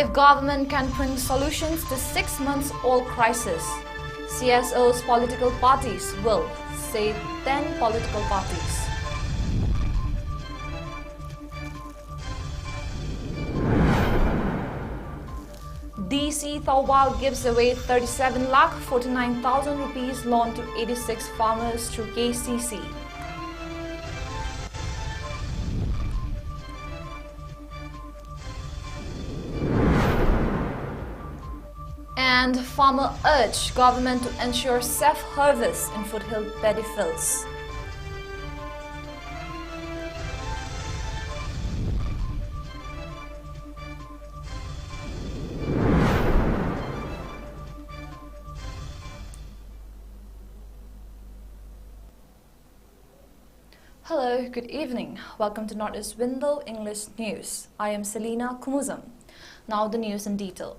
If government can bring solutions to 6 months old crisis, CSO's political parties will, say 10 political parties. DC Thawbal gives away 37,49,000 rupees loan to 86 farmers through KCC. And farmer urge government to ensure safe harvest in foothill paddy fields. Hello, good evening. Welcome to Northeast Window English News. I am CELINA 𝐶𝐬𝐯. Now the news in detail.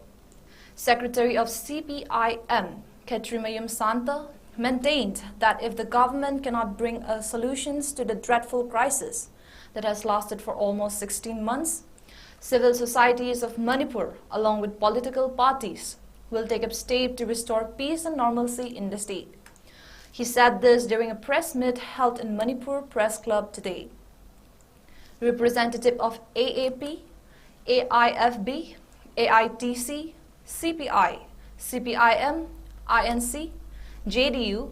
Secretary of CPIM, 𝐋𝐢𝐯 Santa, maintained that if the government cannot bring solutions to the dreadful crisis that has lasted for almost 16 months, civil societies of Manipur, along with political parties, will take up steps to restore peace and normalcy in the state. He said this during a press meet held in Manipur Press Club today. Representative of AAP, AIFB, AITC, CPI, CPIM, INC, JDU,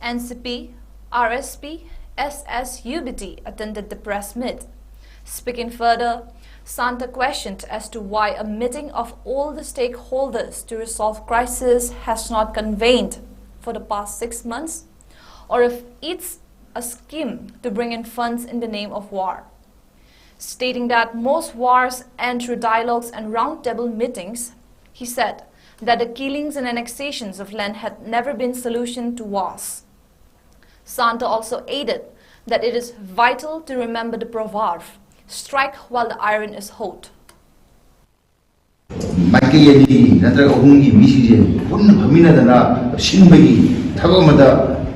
NCP, RSP, SSUBT attended the press meet. Speaking further, Santa questioned as to why a meeting of all the stakeholders to resolve crisis has not convened for the past 6 months, or if it's a scheme to bring in funds in the name of war. Stating that most wars end through dialogues and roundtable meetings, he said that the killings and annexations of land had never been solution to wars. Santa also added that it is vital to remember the proverb, strike while the iron is hot. 마이케이니 나트라가 홍기 미시제 본 범인하다나 신백이 타고마다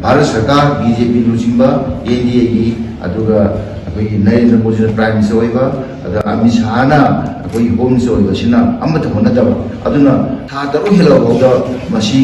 Bharat सरकार BJP लुचिंबा NDA की अदुगा अखोई Narendra Modi prime minister होइबा अदा अमित शाहना अखोई home minister होइबा सिना अमत होनदबा अदुना था तरो hello होदा मसी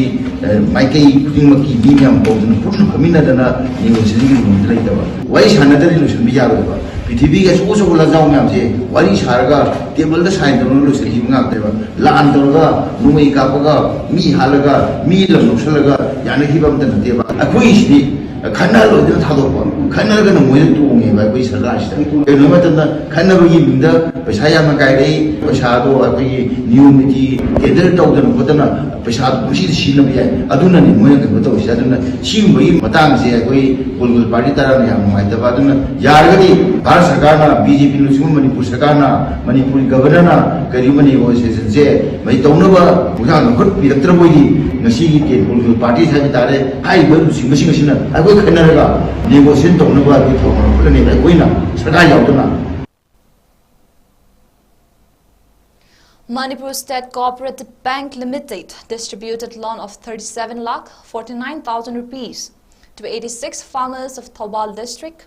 माइकेई खुदिंगमकी मियाम बोदन पुर्ण भमिनादना negotiation की मुद्रा इदबा वाई शानदरी लुसन बियारोबा पृथ्वी के सोसो लजाव म्यामसे वारी सारगा टेबल द साइन तरो लुसन हिम गादेबा लान तरोगा नुमई कापगा मी हालगा मी लम नोसलगा याने हिबम त नदेबा अखोई सिदि खन्नालो दिन थादोबा खन्नागा न मोय तोंगे बा कोई सरकारसिदा एनो मतना खन्नाबगी मिंदा पैसा याम गायदे पैसादो अखोई न्यूमिटी टेंडर तौदन खोदना पैसा खुशी सिनब याय अदुना नि मोय गबो तौसि अदुना सिमबगी मतांग जे अखोई पोलिटिकल पार्टी तारा याम माइदबा अदुना यारगदी भारत सरकार ना बीजेपी लुचिंग मणिपुर सरकार ना मणिपुरी गवर्नर ना करिमनि नेगोशिएशन जे मै तौनबा मुजा नखुत पिरक्त्रबोगी ngasi gi te political party sai tare hai ba sing na ai khanaraga negotiation tawna ba ki thawna phulani ba koina sarkar yauduna. Manipur State Cooperative Bank Limited distributed loan of 37,49,000 rupees to 86 farmers of Thawbal district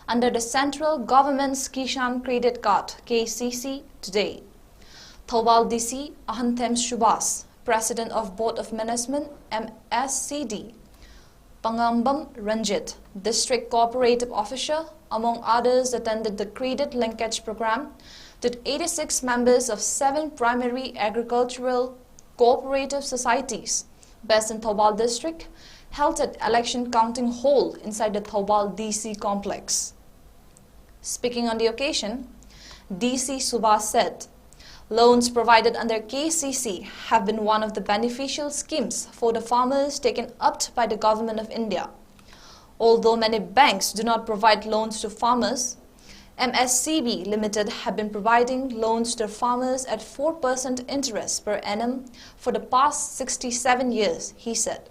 under the central government's Kisan Credit Card (KCC) today. Thawbal DC Ahanthem Shubhas, President of Board of Management MSCD, Pangambam Ranjit, District Cooperative Officer, among others, attended the Credit Linkage Program to 86 members of 7 primary agricultural cooperative societies based in Thawbal district, held at election counting hall inside the Thawbal DC complex. Speaking on the occasion, DC Subhas said, loans provided under KCC have been one of the beneficial schemes for the farmers taken up by the Government of India. Although many banks do not provide loans to farmers, MSCB Limited have been providing loans to farmers at 4% interest per annum for the past 67 years, he said.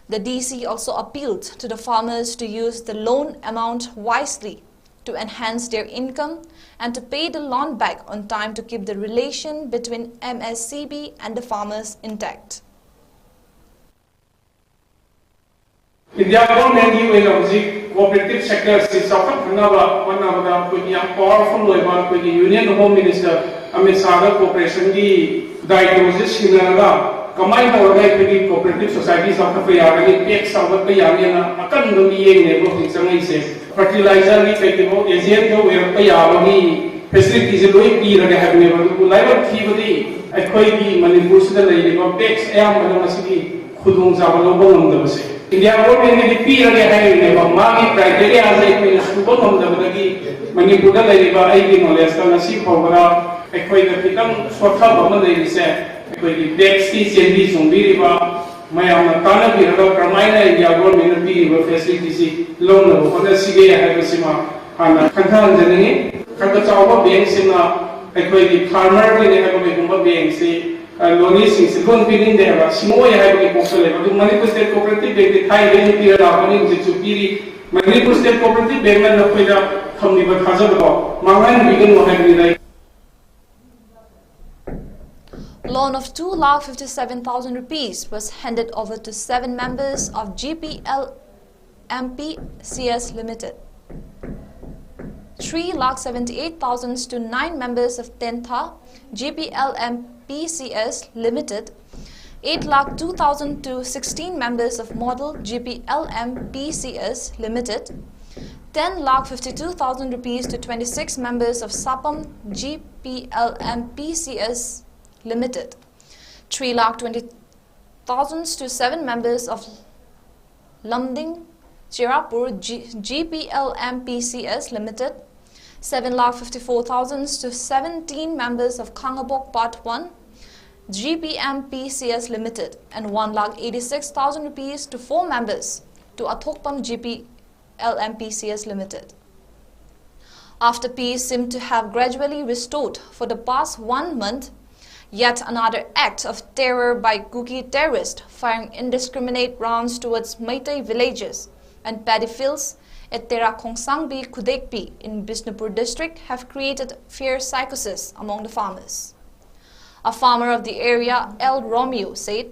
The DC also appealed to the farmers to use the loan amount wisely to enhance their income and to pay the loan back on time to keep the relation between MSCB and the farmers intact. India government की वजह से cooperative sector से सबका धन्ना बना कोई यहाँ powerful लोग कोई union home minister Amit Shah cooperation की दायित्व से सिंगला कमाई होगा कोई cooperative society सबका प्रयास है एक सावत प्रयास है ना अकल लोग ये नेबो फिक्सर से fertilizer की कई वो एजेंट जो वे प्रयास होगी facilities लोग पी रहे हैं अपने वो लाइव थी बदी कोई भी manipur से ले वो tax या मतलब मसीकी खुदों जावल लोगों ने दबसे India government ने पी रहे हैं ने मांगी criteria से कोई सुपर हम दबदगी manipur का ले बा आई की knowledge का नसीब होगा कोई का कितन स्वच्छता बमन ले से कोई tax की चेंजी सुंबी रिबा मैं हम ताना भी रहा प्रमाण India government ने पी वो facility से लोन लो और सीगे है किसी मां खाना खंडा जनेंगे खंडा चावल बैंक से ना कोई farmer के ने कोई कुंभा बैंक से लोनी से लोन पीनिंग दे है सिमोय है कि पोस्टल है तो मणिपुर स्टेट कोऑपरेटिव बैंक के थाई बैंक की रावनी से चुपीरी मणिपुर स्टेट कोऑपरेटिव बैंक में नफेदा खमनी बखाजब को मांगन बिगन हो है नहीं Loan of 2,57,000 rupees was handed over to 7 members of 𝐺𝐵LMPCS Limited. 3,78,000 to 9 members of Tentha 𝐺𝐵LMPCS Limited, 8,02,000 to 16 members of Model 𝐺𝐵LMPCS Limited, 10,52,000 rupees to 26 members of Sapam 𝐺𝐵LMPCS Limited, 3,20,000 to 7 members of Lumding Chirapur 𝐺𝐵LMPCS Limited, 7,54,000 to 17 members of Kangabok Part 1 𝐺𝐵MPCS Limited, and 1,86,000 rupees to 4 members to Athokpam 𝐺𝐵LMPCS Limited. After peace seemed to have gradually restored for the past 1 month, yet another act of terror by Kuki terrorists firing indiscriminate rounds towards Meitei villages and paddy fields at 𝐶𝐸𝐻 in Bishnupur district have created fear psychosis among the farmers. A farmer of the area, 𝐿 said,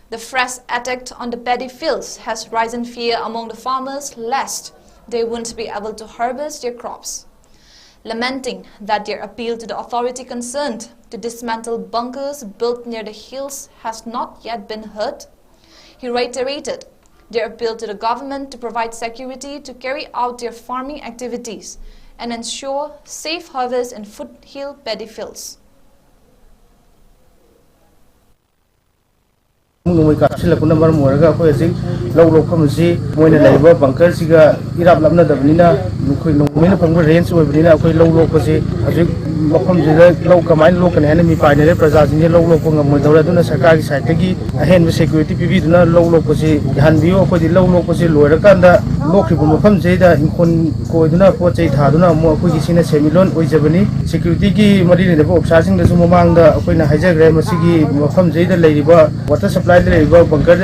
the fresh attack on the paddy fields has risen fear among the farmers lest they won't be able to harvest their crops. Lamenting that their appeal to the authority concerned to dismantle bunkers built near the hills has not yet been heard, he reiterated their appeal to the government to provide security to carry out their farming activities and ensure safe harvest in foothill paddy fields. Nungui kapsil aku nambar muaraga aku esik lau lau kamsi moina laiba bunker siga irap labna dabnina nukui nungui na pangba range webnina aku lau lau kasi asik makom jida lau kamai lau kan hena mi paine praja jinje lau lau ko ngamoi dawla duna sarkar ki side gi ahen security pibi duna lau lau kasi han biyo aku di lau lau kasi loira kanda lokri bu mafam jeida inkon ko duna po chei tha duna mo aku gi sina semilon oijabani security gi mari ne bo officer sing da su mamang da aku na hajagre masigi mafam jeida leiriba water supply bunker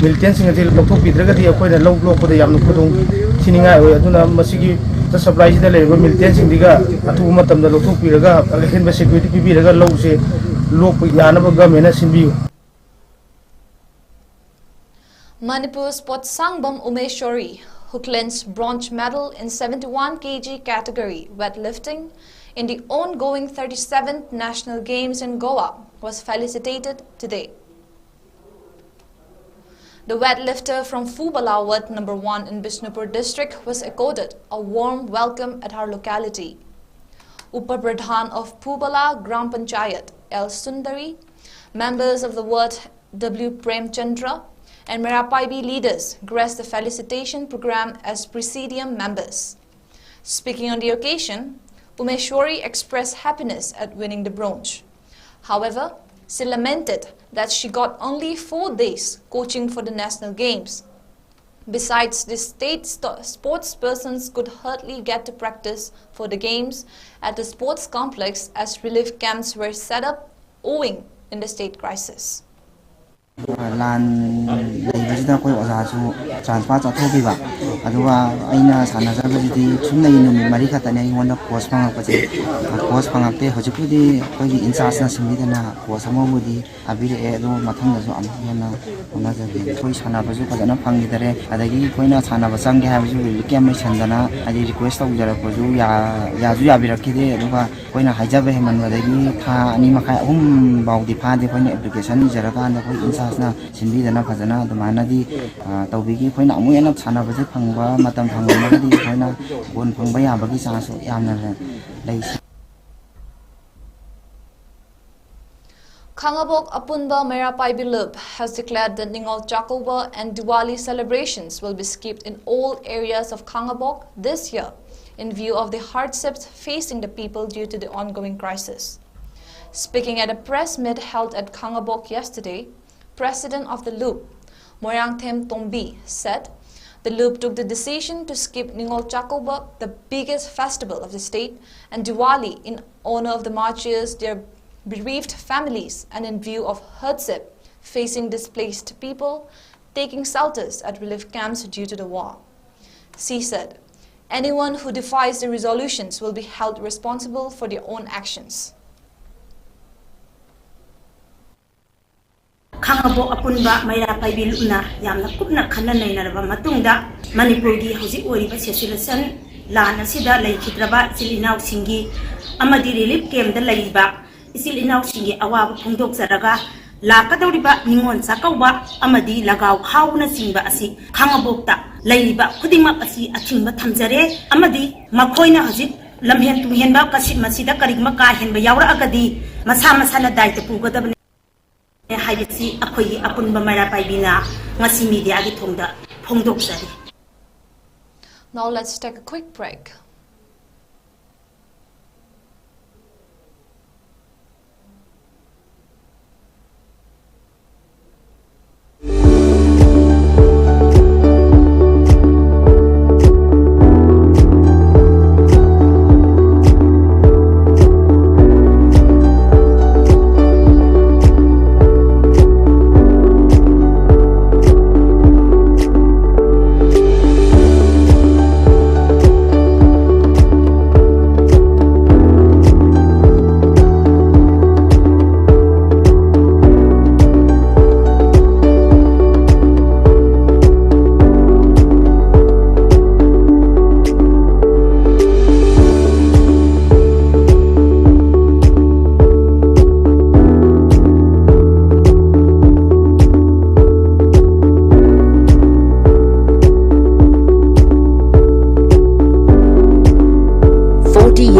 militant sing ati lokto pidraga di akoina lok ko da yamnu khudung thininga oi aduna masigi ta supply sida leiba militant sing diga atu matam da lokto piraga again ba security pibiraga lok se lok yana ba gamena sinbiu. Manipur sports sangbam Umeshwari, who clinched bronze medal in 71 kg category weightlifting in the ongoing 37th National Games in Goa, was felicitated today. The weightlifter from Phubala, Ward number 1 in Bishnupur district, was accorded a warm welcome at her locality. Upapradhan of Phubala Gram Panchayat, L. Sundari, members of the ward W. Premchandra, and Merapaibi leaders graced the felicitation program as presidium members. Speaking on the occasion, Umeshwari expressed happiness at winning the bronze. However, she lamented that she got only 4 days coaching for the national games. Besides, the state sports persons could hardly get to practice for the games at the sports complex as relief camps were set up owing in the state crisis. ꯂꯥꯟ ꯂꯩꯕꯁꯤꯗ ꯑꯩꯈꯣꯏ ꯑꯣꯖꯥꯁꯨ transfer ꯆꯠꯊꯣꯛꯈꯤꯕ ꯑꯗꯨꯒ ꯑꯩꯅ ꯁꯥꯟꯅꯖꯕꯁꯤꯗꯤ ꯁꯨꯝꯅꯒꯤ ꯅꯨꯃꯤꯠ 4 ꯈꯛꯇꯅꯤ ꯑꯩꯉꯣꯟꯗ coach ꯐꯪꯉꯛꯄꯁꯦ coach ꯐꯪꯉꯛꯇꯦ ꯍꯧꯖꯤꯛꯄꯨꯗꯤ ꯑꯩꯈꯣꯏꯒꯤ ꯏꯟꯆꯥꯔꯖꯅ ꯁꯤꯟꯕꯤꯗꯅ ꯀꯣꯆ ꯑꯃꯕꯨꯗꯤ ꯊꯥꯕꯤꯔꯛꯑꯦ ꯑꯗꯣ ꯃꯊꯪꯗꯁꯨ ꯑꯃꯨꯛ ꯍꯦꯟꯅ ꯍꯣꯠꯅꯖꯒꯦ ꯑꯩꯈꯣꯏ ꯁꯥꯟꯅꯕꯁꯨ ꯐꯖꯅ ꯐꯪꯈꯤꯗꯔꯦ ꯑꯗꯒꯤ ꯑꯩꯈꯣꯏꯅ ꯁꯥꯟꯅꯕ ꯆꯪꯒꯦ ꯍꯥꯏꯕꯁꯨ ꯔꯤꯂꯤꯛ ꯀꯦꯝ ꯂꯩꯁꯟꯗꯅ ꯍꯥꯏꯗꯤ ꯔꯤꯀ꯭ꯋꯦꯁ ꯇꯧꯖꯔꯛꯄꯁꯨ ꯌꯥꯁꯨ ꯌꯥꯕꯤꯔꯛꯈꯤꯗꯦ ꯑꯗꯨꯒ ꯑꯩꯈꯣꯏꯅ ꯍꯥꯏꯖꯕ ꯍꯦꯟꯃꯟꯕꯗꯒꯤ ꯊꯥ 2 ꯃꯈꯥꯏ 3 ꯐꯥꯎꯗꯤ ꯐꯥꯗꯦ ꯑꯩꯈꯣꯏꯅ ꯑꯦꯄ꯭ꯂꯤꯀꯦꯁꯟ ꯏꯖꯔꯀꯥꯟꯗ ꯑꯩꯈꯣꯏ ꯏꯟꯆꯥꯔꯖꯅ ꯁꯤꯟꯕꯤꯗꯅ ꯐꯖꯅ ꯑꯗꯨꯃꯥꯏꯅꯗꯤ ꯇꯧꯕꯤꯈꯤ ꯑꯩꯈꯣꯏꯅ ꯑꯃꯨꯛ ꯍꯦꯟꯅ ꯁꯥꯟꯅꯕꯁꯦ ꯐꯪꯕ ꯃꯇꯝ ꯐꯪꯉꯒꯗꯤ ꯑꯩꯈꯣꯏꯅ ꯒꯣꯜ ꯐꯪꯕ ꯌꯥꯕꯒꯤ ꯆꯥꯟꯁꯁꯨ ꯌꯥꯝꯅ ꯂꯩ Khangabok Apunba 𝐬𝐕𝐓 has declared that 𝐂𝐻𝐯𝐞𝐰𝐬 and Diwali celebrations will be skipped in all areas of Khangabok this year in view of the hardships facing the people due to the ongoing crisis. Speaking at a press meet held at Khangabok yesterday, President of the Loop, Moirangthem Tombi, said the Loop took the decision to skip 𝐂𝐻𝐯𝐞𝐰𝐬, the biggest festival of the state, and Diwali in honor of the martyrs, their bereaved families, and in view of hardship facing displaced people taking shelters at relief camps due to the war. She said, anyone who defies the resolutions will be held responsible for their own actions. Khangabok Apunba 𝐬𝐕𝐓 yamna kupna khana nainaraba matungda Manipurgi hauzik oiriba situation lan asida laikhidraba 𝐶𝐿INA amadi relief camp da laiba 𝐶𝐿INA awaba phongdokjaraga lakadawriba Ningol Chakkouba amadi lagaw khawna chingba asi Khangabokta laiba khudingmak asi athingba thamjare amadi makhoina hauzik lamhen tunghenba kasip masida karigma ka henba yauragadi masa masana daita pugadabne 하이비시 아코이 아punba 𝐬𝐕𝐓 ngasi media gi thongda phongdokjari. Now let's take a quick break.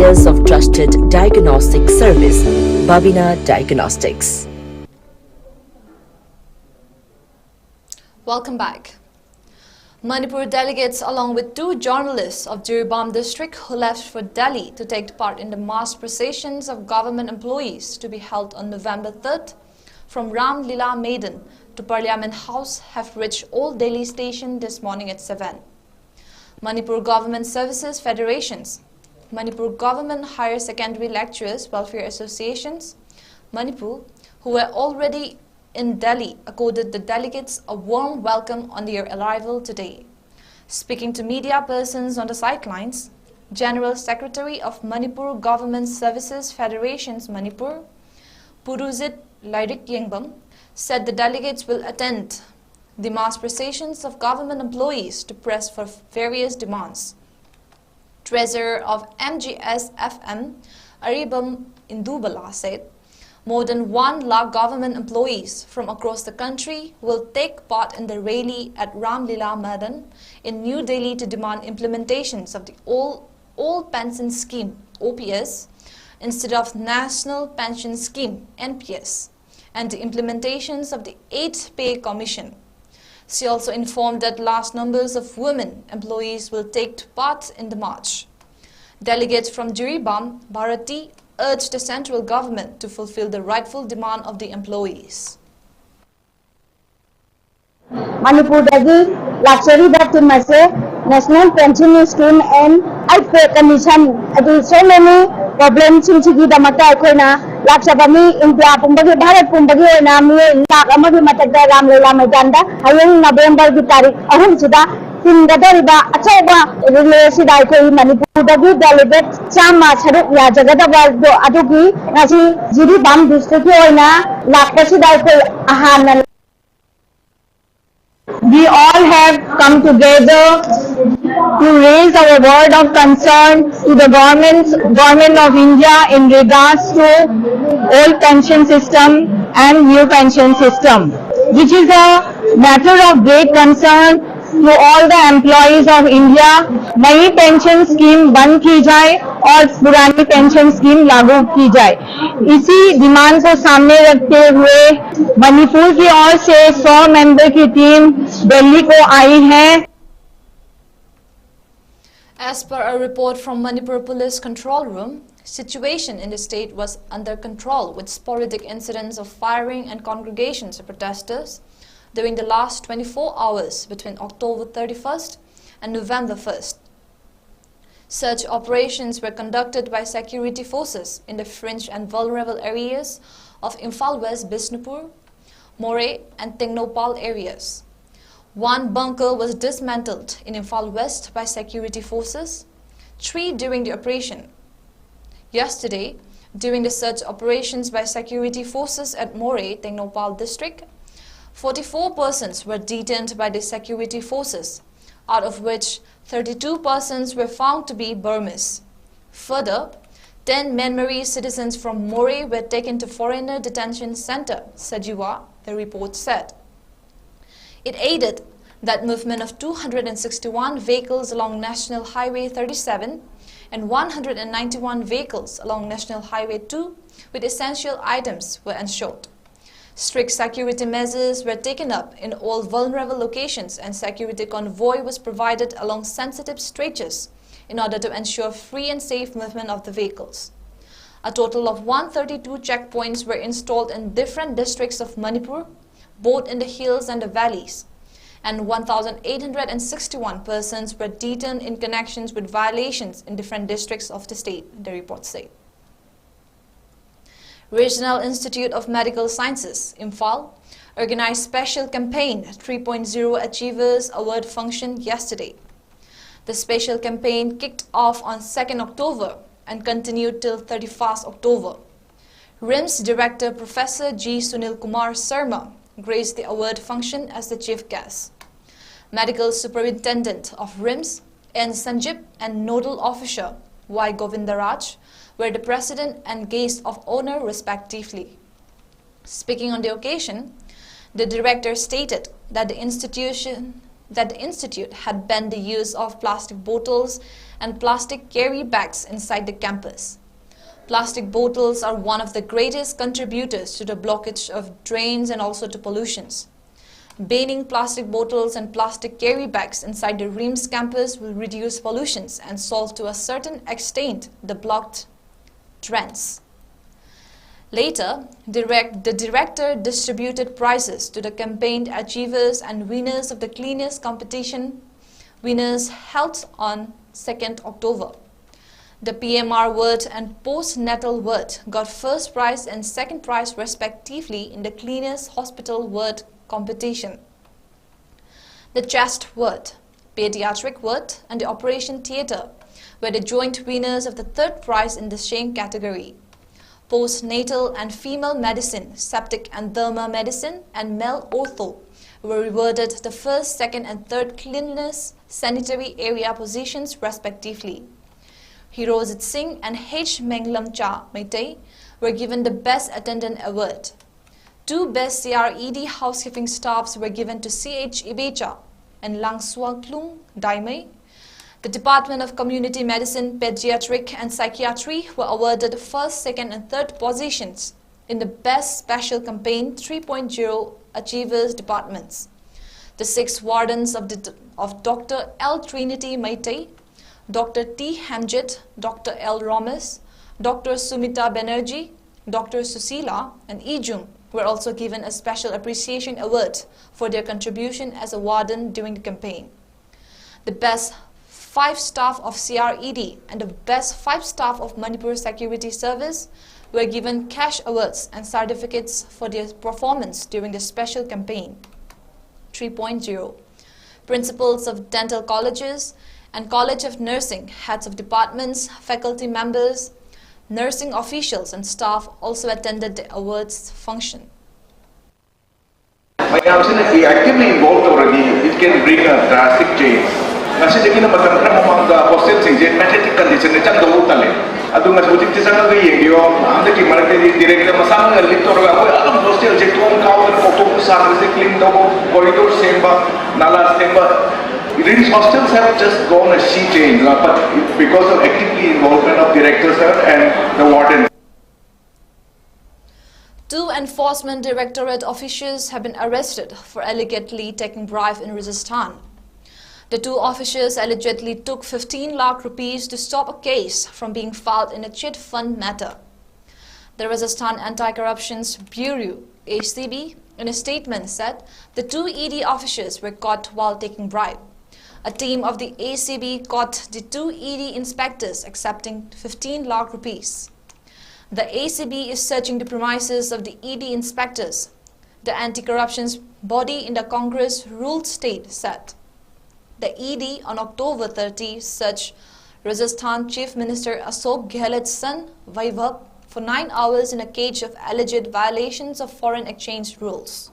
Years of trusted diagnostic service, Babina Diagnostics. Welcome back. Manipur delegates along with 2 journalists of Jirebam district who left for Delhi to take part in the mass processions of government employees to be held on November 3rd from Ram Lila Maidan to Parliament House have reached Old Delhi station this morning at 7. Manipur Government Services Federations, Manipur Government Higher Secondary Lecturers Welfare Associations, Manipur, who were already in Delhi, accorded the delegates a warm welcome on their arrival today. Speaking to media persons on the sidelines, General Secretary of Manipur Government Services Federations Manipur, Puruzit Lairik Yengbam, said the delegates will attend the mass processions of government employees to press for various demands. Treasurer of MGS-FM, Aribam Indubala, said more than 1 lakh government employees from across the country will take part in the rally at Ram Lila Maidan in New Delhi to demand implementations of the Old Pension Scheme (OPS) instead of National Pension Scheme (NPS) and the implementations of the 8th Pay Commission. She also informed that large numbers of women employees will take part in the march. Delegates from Jirebam, Bharati, urged the central government to fulfill the rightful demand of the employees. Manipur dagi luxury that to National Pension Scheme and 8th Pay Commission. So many problem sigi damata akoina laksabami India pumbagi Bharat pumbagi oina mi lak amagi matakda Ramlila Maidanda hayeng November gi tarik ahum sida Singapore achauba relay sida akoi Manipur dagi delegate chama saruk ya jagadaba do adugi ngasi 𝐿𝐕𝐓 district ki oina lakpa sida akoi ahana. We all have come together to raise our word of concern to the government of India in regards to old pension system and new pension system, which is a matter of great concern to all the employees of India. नई pension scheme बंद की जाए और पुरानी pension scheme लागू की जाए, इसी डिमांड को सामने रखते हुए मणिपुर की ओर से 100 मेंबर की टीम दिल्ली को आई है. As per a report from Manipur Police Control Room, situation in the state was under control with sporadic incidents of firing and congregations of protesters during the last 24 hours between October 31st and November 1st. Such operations were conducted by security forces in the fringe and vulnerable areas of Imphal West, Bishnupur, Moreh and Tengnopal areas. One bunker was dismantled in Imphal West by security forces, 3 during the operation. Yesterday, during the search operations by security forces at Moreh, Tengnopal district, 44 persons were detained by the security forces, out of which 32 persons were found to be Burmese. Further, 10 Myanmar citizens from Moreh were taken to Foreigner Detention Center, Sajiwa, the report said. It aided that movement of 261 vehicles along National Highway 37 and 191 vehicles along National Highway 2 with essential items were ensured. Strict security measures were taken up in all vulnerable locations and security convoy was provided along sensitive stretches in order to ensure free and safe movement of the vehicles. A total of 132 checkpoints were installed in different districts of Manipur, both in the hills and the valleys, and 1,861 persons were detained in connections with violations in different districts of the state, the report said. Regional Institute of Medical Sciences, Imphal, organized special campaign 3.0 Achievers Award function yesterday. The special campaign kicked off on 2nd October and continued till 31st October. RIMS Director Professor G. Sunil Kumar Sarma graced the award function as the chief guest. Medical Superintendent of RIMS, N. Sanjip, and Nodal Officer Y. Govindaraj were the president and guest of honor respectively. Speaking on the occasion, the director stated that the institute had banned the use of plastic bottles and plastic carry bags inside the campus. Plastic bottles are one of the greatest contributors to the blockage of drains and also to pollutions. Banning plastic bottles and plastic carry bags inside the RIMS campus will reduce pollutions and solve to a certain extent the blocked trends. Later, the director distributed prizes to the campaign achievers and winners of the cleanest competition winners held on 2nd October. The PMR ward and postnatal ward got first prize and second prize respectively in the cleanest hospital ward competition. The chest ward, pediatric ward and the operation theatre were the joint winners of the third prize in the same category. Postnatal and female medicine, septic and derma medicine, and male ortho were rewarded the first, second, and third cleanliness sanitary area positions respectively. Hirojit Singh and H. Menglamcha were given the Best Attendant Award. 2 Best CRED housekeeping staffs were given to 𝐶H and Langsua Daimei. The Department of Community Medicine, Pediatric and Psychiatry were awarded first, second and third positions in the Best Special Campaign 3.0 Achievers departments. The 6 wardens of Dr. L. Trinity Maitei, Dr. T. Hamjit, Dr. L. Romas, Dr. Sumita Banerjee, Dr. Susila and Ijum were also given a special appreciation award for their contribution as a warden during the campaign. The best 5 staff of CRED and the best 5 staff of Manipur Security Service were given cash awards and certificates for their performance during the special campaign. 3.0. Principals of dental colleges and College of Nursing, heads of departments, faculty members, nursing officials and staff also attended the awards function. I am actively involved already. It can bring a drastic change. Nasidagi na matang mga hostel singje pathetic condition na chang daw tale. Adu nga butik ti sanga gay yung ang daki marate direct na masama nga lito ra ko alam hostel je tuong kaw na ko sa clean daw corridor semba nala semba. These hostels have just gone a sea change, but because of actively involvement of directors and the warden. 2 enforcement directorate officials have been arrested for allegedly taking bribe in Rajasthan. The 2 officials allegedly took 15 lakh rupees to stop a case from being filed in a chit fund matter. The Rajasthan Anti-Corruption Bureau (ACB) in a statement said the 2 ED officials were caught while taking bribe. A team of the ACB caught the 2 ED inspectors accepting 15 lakh rupees. The ACB is searching the premises of the ED inspectors. The anti-corruption body in the Congress-ruled state said. The ED on October 30 searched Rajasthan Chief Minister Ashok Gehlot's son, Vaibhav, for 9 hours in a case of alleged violations of foreign exchange rules.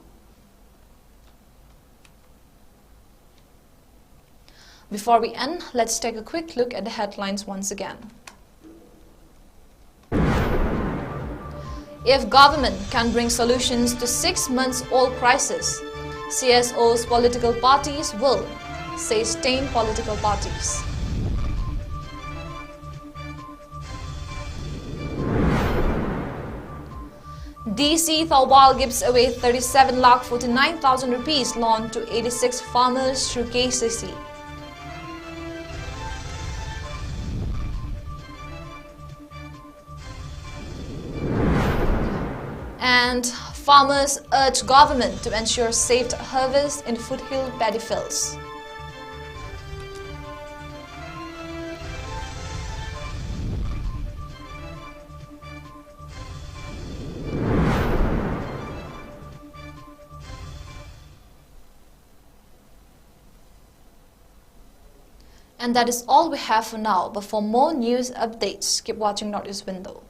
Before we end, let's take a quick look at the headlines once again. If government can bring solutions to 6 months oil crisis, CSO's political parties will, says 10 political parties. DC Thawal gives away 37,49,000 rupees loan to 86 farmers through KCC. And farmers urge government to ensure safe harvest in foothill paddy fields. And that is all we have for now, but for more news updates, keep watching Northeast Window.